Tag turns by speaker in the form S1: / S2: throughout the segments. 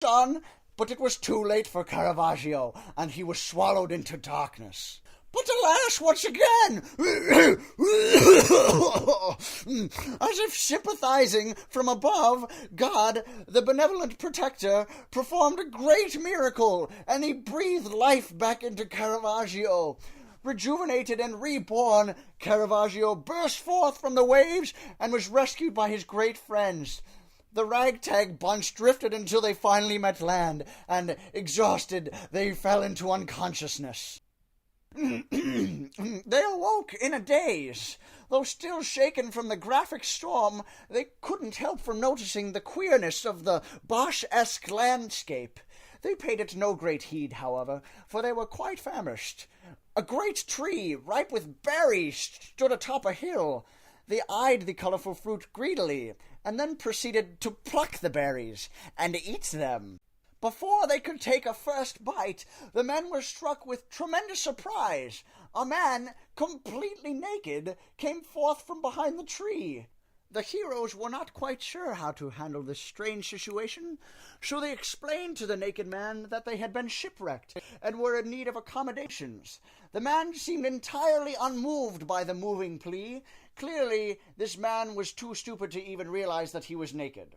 S1: sun, but it was too late for Caravaggio, and he was swallowed into darkness. But alas, once again, as if sympathizing from above, God, the benevolent protector, performed a great miracle, and he breathed life back into Caravaggio. Rejuvenated and reborn, Caravaggio burst forth from the waves and was rescued by his great friends. The ragtag bunch drifted until they finally met land, and, exhausted, they fell into unconsciousness. They awoke in a daze. Though still shaken from the graphic storm, they couldn't help from noticing the queerness of the Bosch-esque landscape. They paid it no great heed, however, for they were quite famished. A great tree, ripe with berries, stood atop a hill. They eyed the colorful fruit greedily, and then proceeded to pluck the berries and eat them. Before they could take a first bite, the men were struck with tremendous surprise. A man, completely naked, came forth from behind the tree. The heroes were not quite sure how to handle this strange situation, so they explained to the naked man that they had been shipwrecked and were in need of accommodations. The man seemed entirely unmoved by the moving plea. Clearly, this man was too stupid to even realize that he was naked.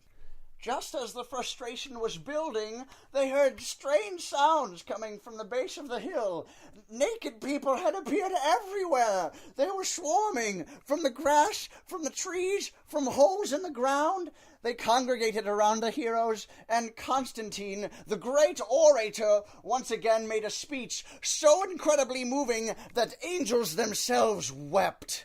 S1: Just as the frustration was building, they heard strange sounds coming from the base of the hill. Naked people had appeared everywhere. They were swarming from the grass, from the trees, from holes in the ground. They congregated around the heroes, and Constantine, the great orator, once again made a speech so incredibly moving that angels themselves wept.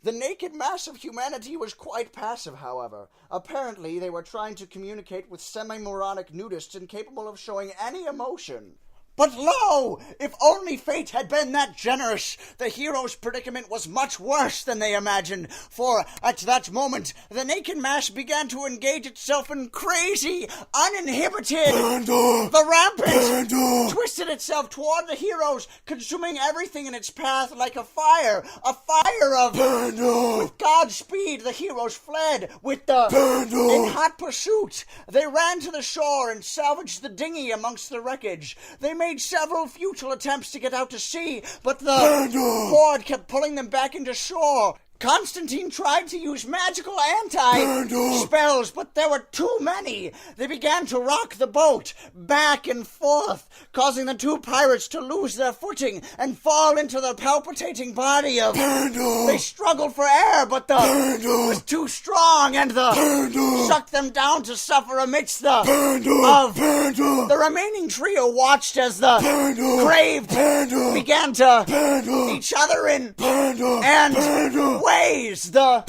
S1: The naked mass of humanity was quite passive, however. Apparently, they were trying to communicate with semi-moronic nudists incapable of showing any emotion. But lo! If only fate had been that generous, the hero's predicament was much worse than they imagined, for at that moment the naked mass began to engage itself in crazy, uninhibited, the rampant, twisted itself toward the heroes, consuming everything in its path like a fire of... With God's speed, the heroes fled in hot pursuit. They ran to the shore and salvaged the dinghy amongst the wreckage. They made several futile attempts to get out to sea, but the horde kept pulling them back into shore. Constantine tried to use magical anti-spells, but there were too many. They began to rock the boat back and forth, causing the two pirates to lose their footing and fall into the palpitating body of... They struggled for air, but the was too strong, and the sucked them down to suffer amidst the The remaining trio watched as the craved began to each other in and ways. The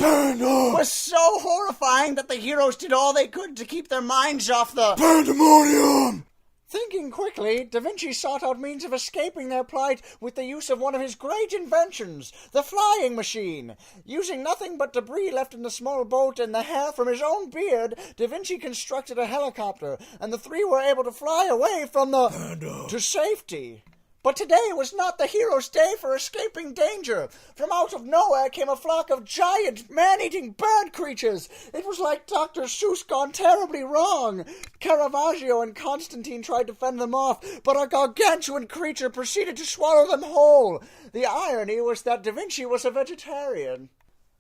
S1: was so horrifying that the heroes did all they could to keep their minds off the pandemonium. Thinking quickly, Da Vinci sought out means of escaping their plight with the use of one of his great inventions, the flying machine. Using nothing but debris left in the small boat and the hair from his own beard, Da Vinci constructed a helicopter, and the three were able to fly away from to safety. But today was not the hero's day for escaping danger. From out of nowhere came a flock of giant, man-eating bird creatures. It was like Dr. Seuss gone terribly wrong. Caravaggio and Constantine tried to fend them off, but a gargantuan creature proceeded to swallow them whole. The irony was that Da Vinci was a vegetarian.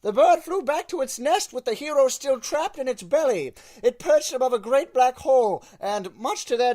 S1: The bird flew back to its nest with the hero still trapped in its belly. It perched above a great black hole, and, much to their